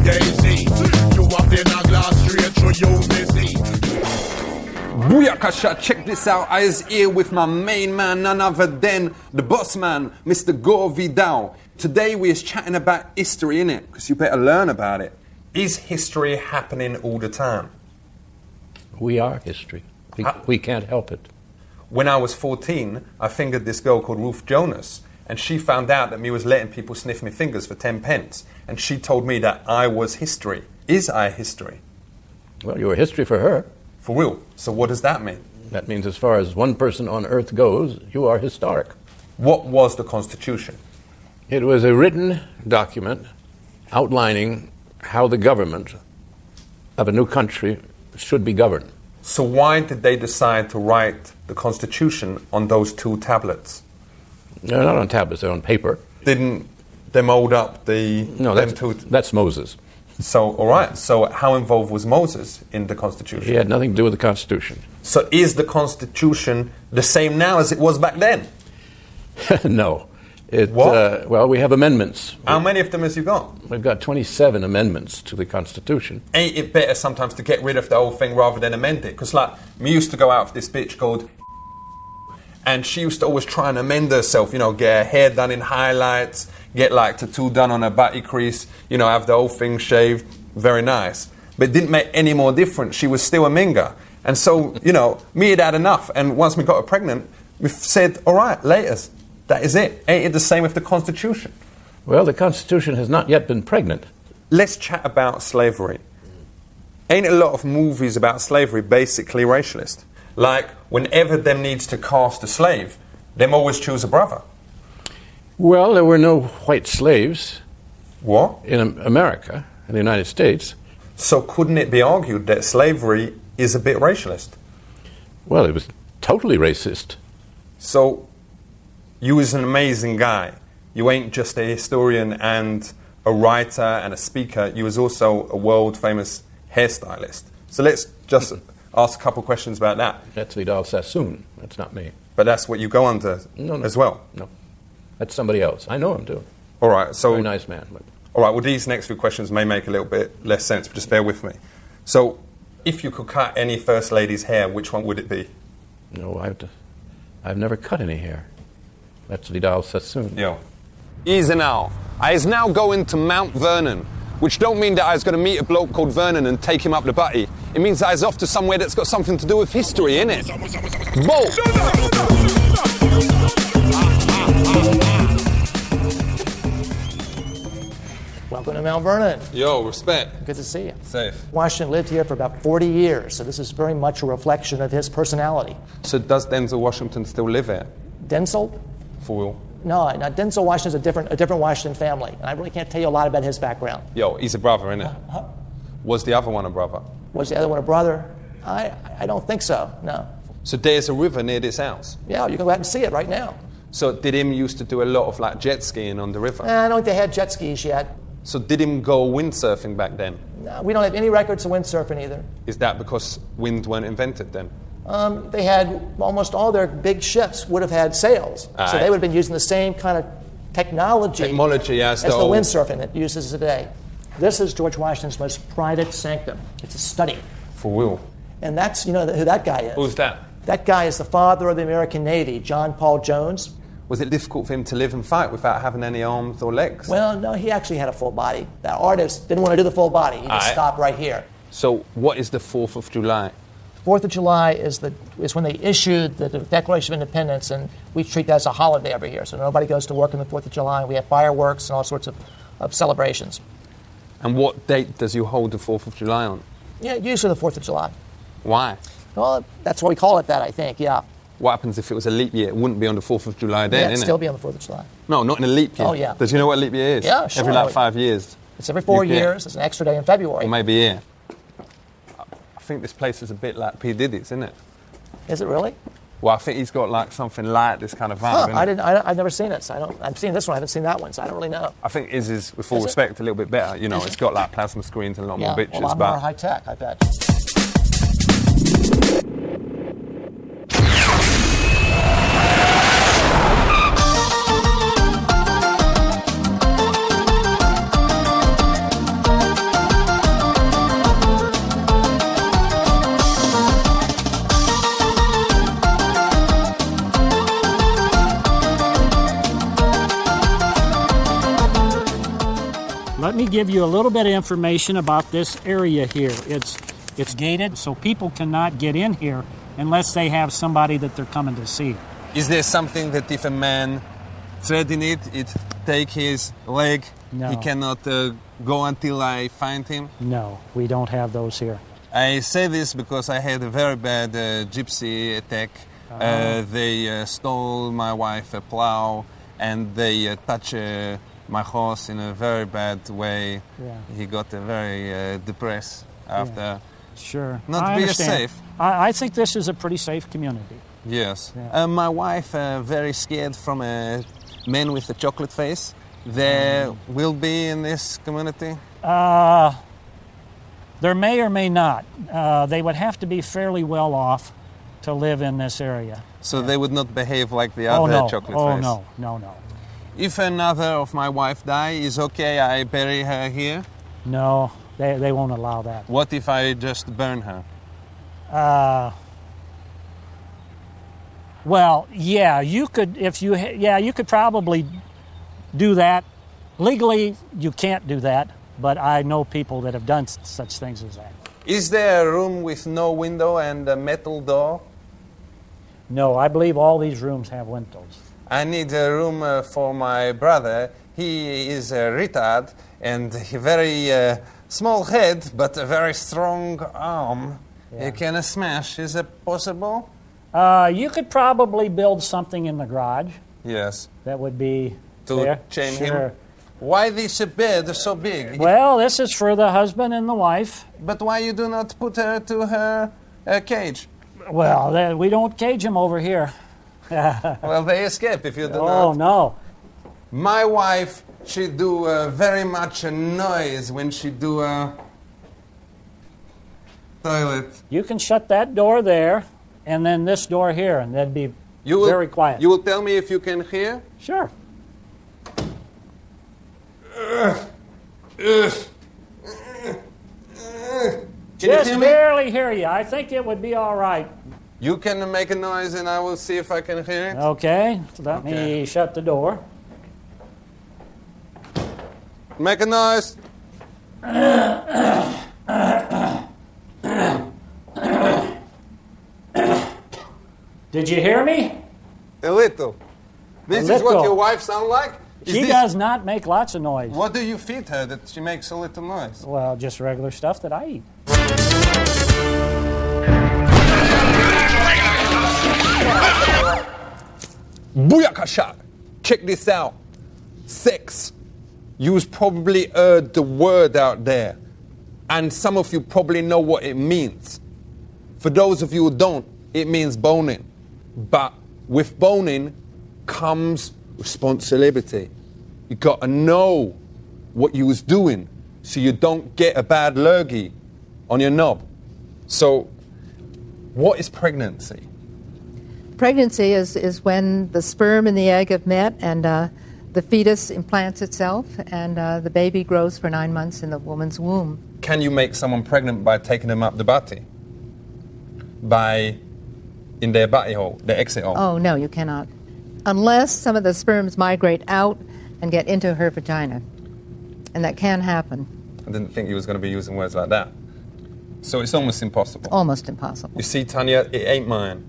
Daisy. You walk in a glass straight through you, Missy. Booyakasha, check this out. I is here with my main man, none other than the boss man, Mr. Gore Vidal. Today we is chatting about history, innit? Because you better learn about it. Is history happening all the time? We are history. We can't help it. When I was 14, I fingered this girl called Ruth Jonas, and she found out that me was letting people sniff me fingers for 10 pence, and she told me that I was history. Is I history? Well, you were history for her. For real? So what does that mean? That means as far as one person on earth goes, you are historic. What was the Constitution? It was a written document outlining how the government of a new country should be governed. So why did they decide to write the Constitution on those 2 tablets? They're not on tablets, they're on paper. Didn't they mold up the... No, that's Moses. So, all right. So how involved was Moses in the Constitution? He had nothing to do with the Constitution. So is the Constitution the same now as it was back then? No. What? Well, we have amendments. How many of them has you got? We've got 27 amendments to the Constitution. Ain't it better sometimes to get rid of the whole thing rather than amend it? Because, like, me used to go out with this bitch called... And she used to always try and amend herself, you know, get her hair done in highlights, get, like, tattoo done on her body crease, you know, have the whole thing shaved. Very nice. But it didn't make any more difference. She was still a minga. And so, you know, me had had enough. And once we got her pregnant, we said, all right, laters. That is it. Ain't it the same with the Constitution? Well, the Constitution has not yet been pregnant. Let's chat about slavery. Ain't a lot of movies about slavery basically racialist? Like, whenever them needs to cast a slave, them always choose a brother. Well, there were no white slaves. What? In America, in the United States. So couldn't it be argued that slavery is a bit racialist? Well, it was totally racist. So... you is an amazing guy. You ain't just a historian and a writer and a speaker. You was also a world-famous hairstylist. So let's just ask a couple questions about that. That's DaAliGShowS02E05. That's not me. But that's what you go under as well? No. That's somebody else. I know him, too. All right. So, very nice man. But. All right. Well, these next few questions may make a little bit less sense, but just bear with me. So if you could cut any First Lady's hair, which one would it be? No, I've never cut any hair. That's DaAliGShowS02E05. Yo. Easy now. I is now going to Mount Vernon, which don't mean that I was going to meet a bloke called Vernon and take him up the butty. It means that I was off to somewhere that's got something to do with history, innit? Bolt! Welcome to Mount Vernon. Yo, respect. Good to see you. Safe. Washington lived here for about 40 years, so this is very much a reflection of his personality. So does Denzel Washington still live here? Denzel? For real? No, Denzel Washington's a different Washington family, and I really can't tell you a lot about his background. Yo, he's a brother, innit? Was the other one a brother? Was the other one a brother? I don't think so, no. So there's a river near this house? Yeah, you can go out and see it right now. So did him used to do a lot of like jet skiing on the river? I don't think they had jet skis yet. So did him go windsurfing back then? No, we don't have any records of windsurfing either. Is that because wind weren't invented then? They had almost all their big ships would have had sails. Aye. So they would have been using the same kind of technology as the windsurfing that uses today. This is George Washington's most private sanctum. It's a study. For real? And that's, you know who that guy is. Who's that? That guy is the father of the American Navy, John Paul Jones. Was it difficult for him to live and fight without having any arms or legs? Well, no, he actually had a full body. The artist didn't want to do the full body. He just stopped right here. So what is the 4th of July? 4th of July is when they issued the Declaration of Independence, and we treat that as a holiday every year. So nobody goes to work on the 4th of July. We have fireworks and all sorts of celebrations. And what date does you hold the 4th of July on? Yeah, usually the 4th of July. Why? Well, that's why we call it that, I think, yeah. What happens if it was a leap year? It wouldn't be on the 4th of July then, it'd still be on the 4th of July. No, not in a leap year. Oh, yeah. Does you know what a leap year is? Yeah, sure. Every like 5 years. It's every 4 years. There's an extra day in February. Or maybe a year. I think this place is a bit like P. Diddy's, isn't it? Is it really? Well, I think he's got like something like this kind of vibe. I've never seen it. So I've seen this one. I haven't seen that one, so I don't really know. I think his is, with full respect, a little bit better. You know, it's got like plasma screens and a lot more bitches. A lot more high tech, I bet. Let me give you a little bit of information about this area here. It's gated, so people cannot get in here unless they have somebody that they're coming to see. Is there something that if a man tread in it take his leg, No. he cannot go until I find him? No, we don't have those here. I say this because I had a very bad gypsy attack. They stole my wife a plow and they touched my horse in a very bad way. Yeah. He got very depressed after. Sure. Not I be understand. safe. I think this is a pretty safe community. Yes. Yeah. My wife very scared from a man with a chocolate face. There will be in this community? There may or may not. They would have to be fairly well off to live in this area. So they would not behave like the other chocolate face? No. If another of my wife die, is okay I bury her here? No, they won't allow that. What if I just burn her? Well, yeah, you could you could probably do that. Legally, you can't do that, but I know people that have done such things as that. Is there a room with no window and a metal door? No, I believe all these rooms have windows. I need a room for my brother. He is a retard and a very small head, but a very strong arm. Yeah. He can smash. Is it possible? You could probably build something in the garage Yes. that would be To there. chain Sure. him? Why this bed so big? Well, this is for the husband and the wife. But why you do not put her to her cage? Well, we don't cage them over here. Well, they escape if you do Oh, not. no. My wife, she do very much noise when she do a toilet. You can shut that door there and then this door here, and that'd be very quiet. You will tell me if you can hear? Sure. Can you Just hear me? barely hear you. I think it would be all right. You can make a noise and I will see if I can hear it. Okay, let me Okay. shut the door. Make a noise. Did you hear me? A little. This is little. what your wife sound like? Is She this- does not make lots of noise. What do you feed her that she makes a little noise? Well, just regular stuff that I eat. Booyakasha! Check this out. Sex. You've probably heard the word out there. And some of you probably know what it means. For those of you who don't, it means boning. But with boning comes responsibility. You got to know what you was doing so you don't get a bad lurgy on your knob. So, what is pregnancy? Pregnancy is when the sperm and the egg have met and the fetus implants itself and the baby grows for 9 months in the woman's womb. Can you make someone pregnant by taking them up the butty? By in their butty hole, their exit hole? Oh, no, you cannot. Unless some of the sperms migrate out and get into her vagina. And that can happen. I didn't think you was going to be using words like that. So it's almost impossible. Almost impossible. You see, Tanya, it ain't mine,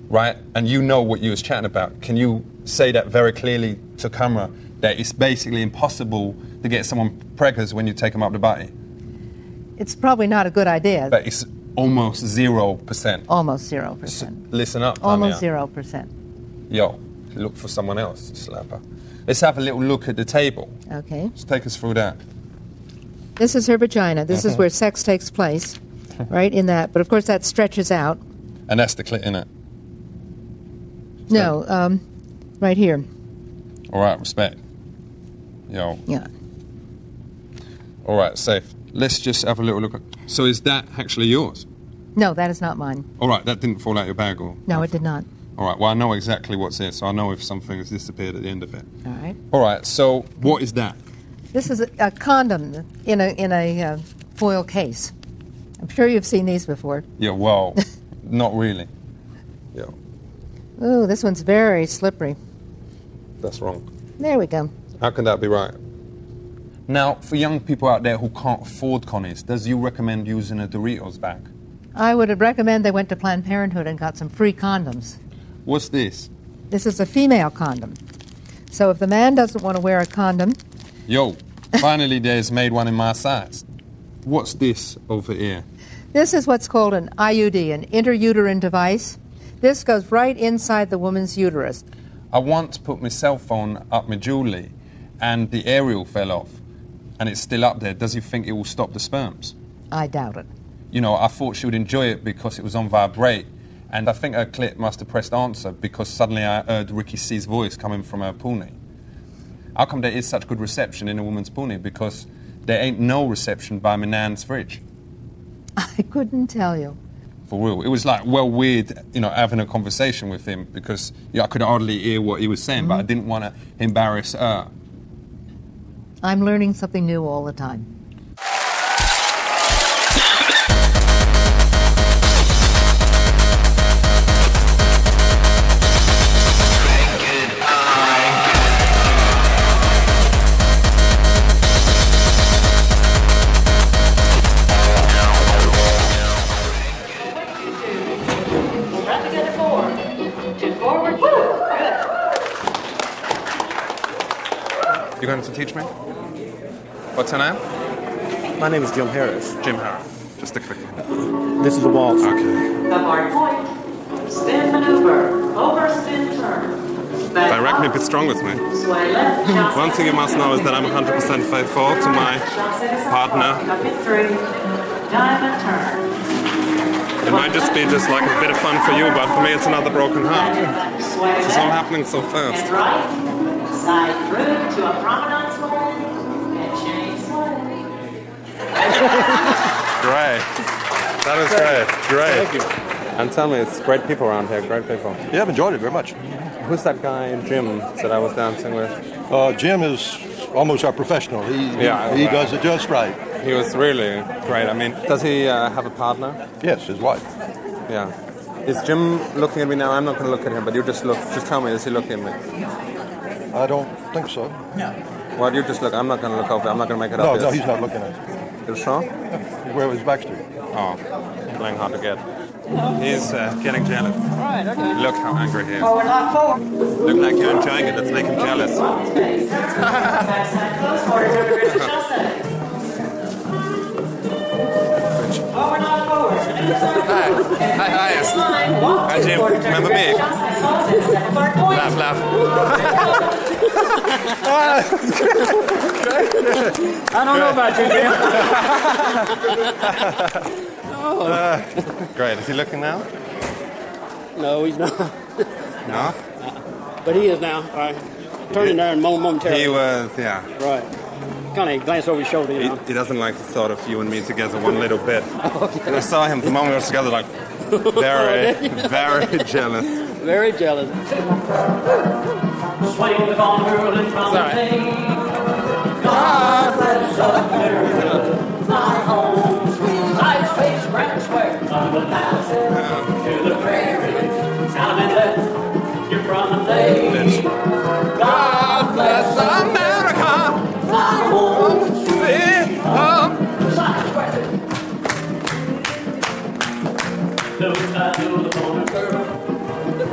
right? And you know what you was chatting about. Can you say that very clearly to camera, that it's basically impossible to get someone preggers when you take them up the butty? It's probably not a good idea. But it's almost 0%. Almost 0%. Listen up, Tanya. Almost 0%. Yo, look for someone else, slapper. Let's have a little look at the table. Okay. Just take us through that. This is her vagina. This is where sex takes place, right, in that. But, of course, that stretches out. And that's the clit, innit? No, right here. All right, respect. Yo. Yeah. All right, safe. Let's just have a little look. So is that actually yours? No, that is not mine. All right, that didn't fall out your bag or? No, it did not. All right, well, I know exactly what's here, so I know if something has disappeared at the end of it. All right. All right, so what is that? This is a condom in a foil case. I'm sure you've seen these before. Yeah, well, not really. Yeah, Ooh, this one's very slippery. that's wrong. There we go. How can that be right? Now, for young people out there who can't afford connies, does you recommend using a Doritos bag? I would recommend they went to Planned Parenthood and got some free condoms. What's this? This is a female condom. So if the man doesn't want to wear a condom, Yo, finally there's made one in my size. What's this over here? this is what's called an IUD, an intrauterine device. This goes right inside the woman's uterus. I once put my cell phone up my Julie and the aerial fell off and it's still up there. Does he think it will stop the sperms? I doubt it. You know, I thought she would enjoy it because it was on vibrate, and I think her clit must have pressed answer because suddenly I heard Ricky C's voice coming from her poonie. How come there is such good reception in a woman's poonie? Because there ain't no reception by my nan's fridge. I couldn't tell you. For real. It was like, well, weird, you know, having a conversation with him because I could hardly hear what he was saying, but I didn't want to embarrass her. I'm learning something new all the time. You going to teach me? What's her name? My name is Jim Harris. Jim Harris. Just a quick one. This is the waltz. Okay. The hard point. Spin maneuver. Overspin turn. Directly a bit strong with me. Sway left. One thing you must know is that I'm 100% faithful to my partner. Bucket 3. Diamond turn. It might just be just like a bit of fun for you, but for me it's another broken heart. Sway It's all left. happening so fast. And right. Side through to a promenade sway. And chain sway. Great. That was great. Great. Thank you. And tell me, it's great people around here, great people. Yeah, I've enjoyed it very much. Who's that guy, Jim, that I was dancing with? Jim is almost our professional. He does it just right. He was really great. I mean, does he have a partner? Yes, his wife. Yeah. Is Jim looking at me now? I'm not going to look at him, but you just tell me, is he looking at me? I don't think so. Well, you just look. I'm not going to look over. I'm not going to make it No, obvious. he's not looking at us. You sure? Where was Baxter? Oh, playing hard to get. He's getting jealous. Right, okay. Look how angry he is. Forward lock forward. Look like you're enjoying it. Let's make him jealous. Space. Backside close. 42 degrees to chasse. Forward lock forward. Hi. Hi, Jim. Remember me? Laugh, laugh. I don't know about you, Jim. Great. Is he looking now? No, he's not. No? But he is now. All right. Turning there and momentarily. He was, yeah. Right. Kind of glanced over his shoulder, you know. He doesn't like the thought of you and me together one little bit. And I saw him the moment we were together, like, very, very jealous. Very jealous. Swing the ball whirling from the bay. God bless America, my home. Nice face, grand square, from the mountain to the prairie. Sound and let you're from the bay. God bless America, my home. Side square. Blue sky to the corner girl.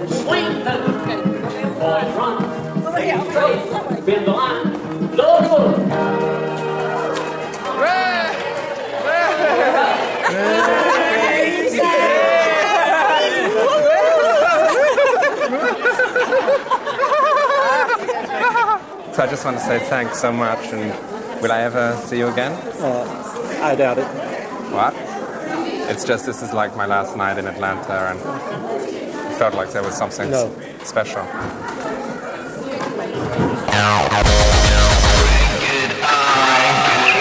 Swing the boys run. Straight, bend the line. Look, look. So I just want to say thanks so much, and will I ever see you again? I doubt it. What? It's just this is like my last night in Atlanta, and it felt like there was something special.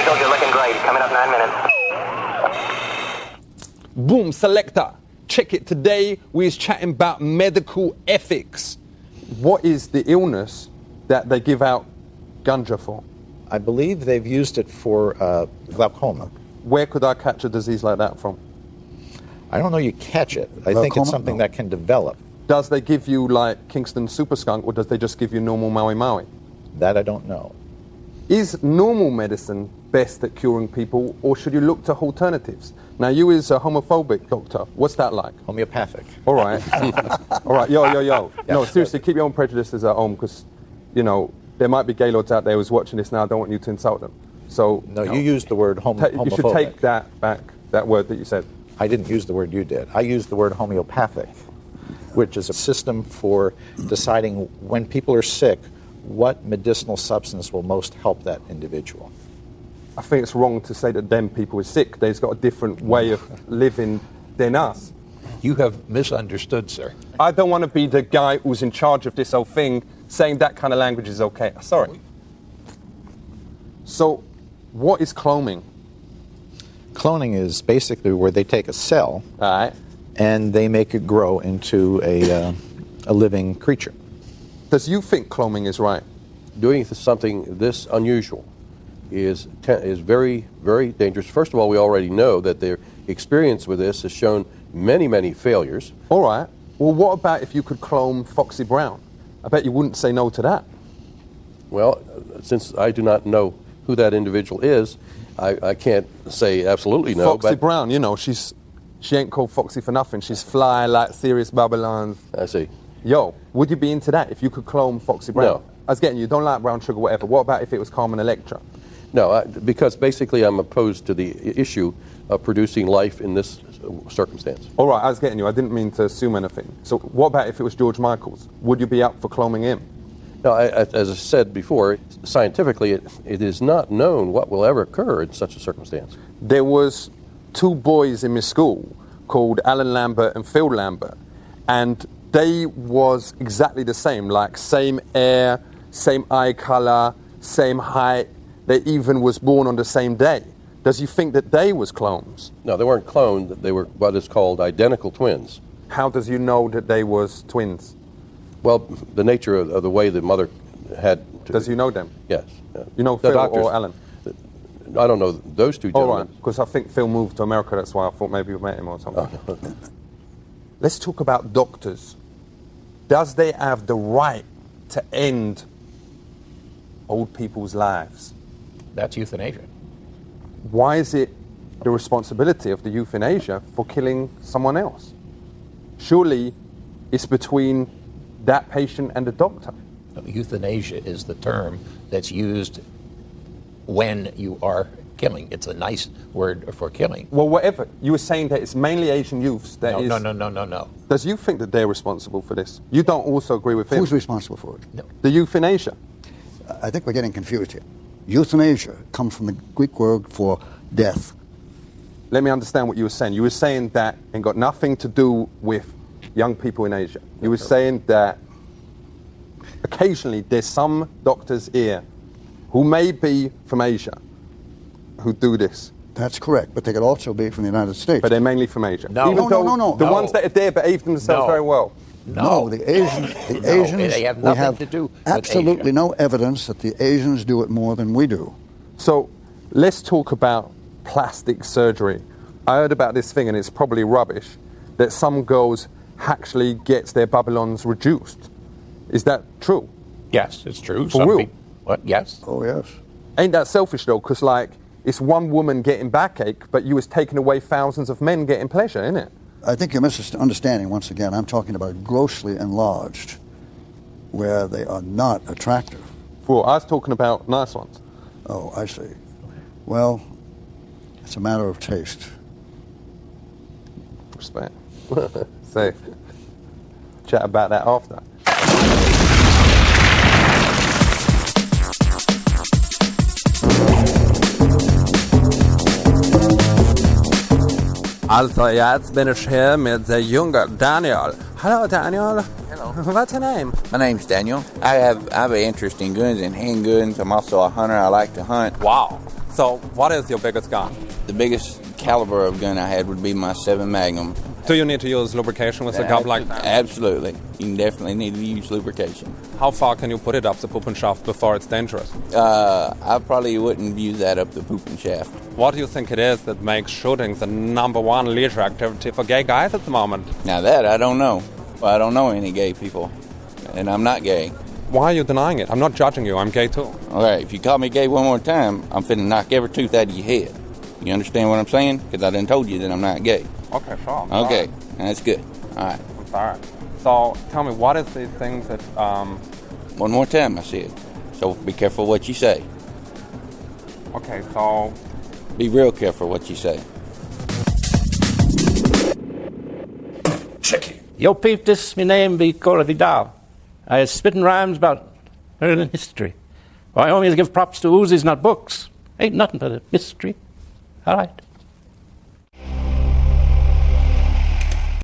Eagles, you're looking great. Coming up 9 minutes. Boom, selector. Check it. Today we're chatting about medical ethics. What is the illness that they give out ganja for? I believe they've used it for glaucoma. Where could I catch a disease like that from? I don't know you catch it. I think it's something that can develop. Does they give you like Kingston Super Skunk, or does they just give you normal Maui Maui? That I don't know. Is normal medicine best at curing people, or should you look to alternatives? Now, you is a homophobic doctor. What's that like? Homeopathic. All right. All right. Yo. Yeah, No, seriously, keep your own prejudices at home, because, you know, there might be gaylords out there who's watching this now. I don't want you to insult them. So No, you used the word homophobic. You should take that back, that word that you said. I didn't use the word you did. I used the word homeopathic, which is a system for deciding when people are sick, what medicinal substance will most help that individual. I think it's wrong to say that them people are sick. They've got a different way of living than us. You have misunderstood, sir. I don't want to be the guy who's in charge of this whole thing saying that kind of language is okay. Sorry. So, what is cloning? Cloning is basically where they take a cell and they make it grow into a living creature. Does you think cloning is right? Doing something this unusual is very, very dangerous. First of all, we already know that their experience with this has shown many, many failures. All right. Well, what about if you could clone Foxy Brown? I bet you wouldn't say no to that. Well, since I do not know who that individual is, I can't say absolutely no. Foxy Brown, you know, she ain't called Foxy for nothing. She's fly like Sirius Babylon. I see. Yo, would you be into that if you could clone Foxy Brown? No. I was getting you, don't like brown sugar, whatever. What about if it was Carmen Electra? No, because basically I'm opposed to the issue of producing life in this circumstance. All right, I was getting you. I didn't mean to assume anything. So what about if it was George Michaels? Would you be up for cloning him? No, as I said before, scientifically it is not known what will ever occur in such a circumstance. There was two boys in my school called Alan Lambert and Phil Lambert, and they was exactly the same, like same hair, same eye color, same height. They even was born on the same day. Does you think that they was clones? No, they weren't cloned. They were what is called identical twins. How does you know that they was twins? Well, the nature of the way the mother had to... Does you know them? Yes. You know Phil or Alan? I don't know those two gentlemen. All right, because I think Phil moved to America, that's why I thought maybe you met him or something. Let's talk about doctors. Does they have the right to end old people's lives? That's euthanasia. Why is it the responsibility of the euthanasia for killing someone else? Surely it's between that patient and the doctor. Euthanasia is the term that's used when you are killing. It's a nice word for killing. Well, whatever. You were saying that it's mainly Asian youths that No. Does you think that they're responsible for this? You don't also agree with him? Who's responsible for it? No. The euthanasia. I think we're getting confused here. Euthanasia comes from the Greek word for death. Let me understand what you were saying. You were saying that it got nothing to do with young people in Asia. You were saying that occasionally there's some doctors here who may be from Asia who do this. That's correct, but they could also be from the United States. But they're mainly from Asia. No. Even No. The ones that are there behave themselves very well. No, the Asians, they have nothing to do with absolutely Asia. no evidence that the Asians do it more than we do. So let's talk about plastic surgery. I heard about this thing, and it's probably rubbish, that some girls actually gets their Babylons reduced. Is that true? Yes, it's true. For real? What? Yes. Oh, yes. Ain't that selfish, though? Because, like, it's one woman getting backache, but you was taking away thousands of men getting pleasure, isn't it? I think you're misunderstanding once again. I'm talking about grossly enlarged, where they are not attractive. Well, I was talking about nice ones. Oh, I see. Well, it's a matter of taste. Respect. So, chat about that after. Also, jetzt bin ich hier mit der junge Daniel. Hello, Daniel. Hello. What's your name? My name's Daniel. I have an interest in guns and handguns. I'm also a hunter. I like to hunt. Wow. So, what is your biggest gun? The biggest caliber of gun I had would be my 7 Magnum. Do you need to use lubrication with a gun like that? Absolutely. You definitely need to use lubrication. How far can you put it up the poop and shaft before it's dangerous? I probably wouldn't use that up the poop and shaft. What do you think it is that makes shooting the #1 leisure activity for gay guys at the moment? Now that I don't know. Well, I don't know any gay people, and I'm not gay. Why are you denying it? I'm not judging you. I'm gay too. All right, if you call me gay one more time, I'm finna knock every tooth out of your head. You understand what I'm saying? Because I done told you that I'm not gay. Okay, sure. Okay, that's good. All right. I'm sorry. So tell me, what is these things that... One more time, I said. So be careful what you say. Okay, so... Be real careful what you say. Check it. Yo peep, this me name be Cora Vidal. I spitting rhymes about early history. I always give props to Uzis, not books. Ain't nothing but a mystery. All right.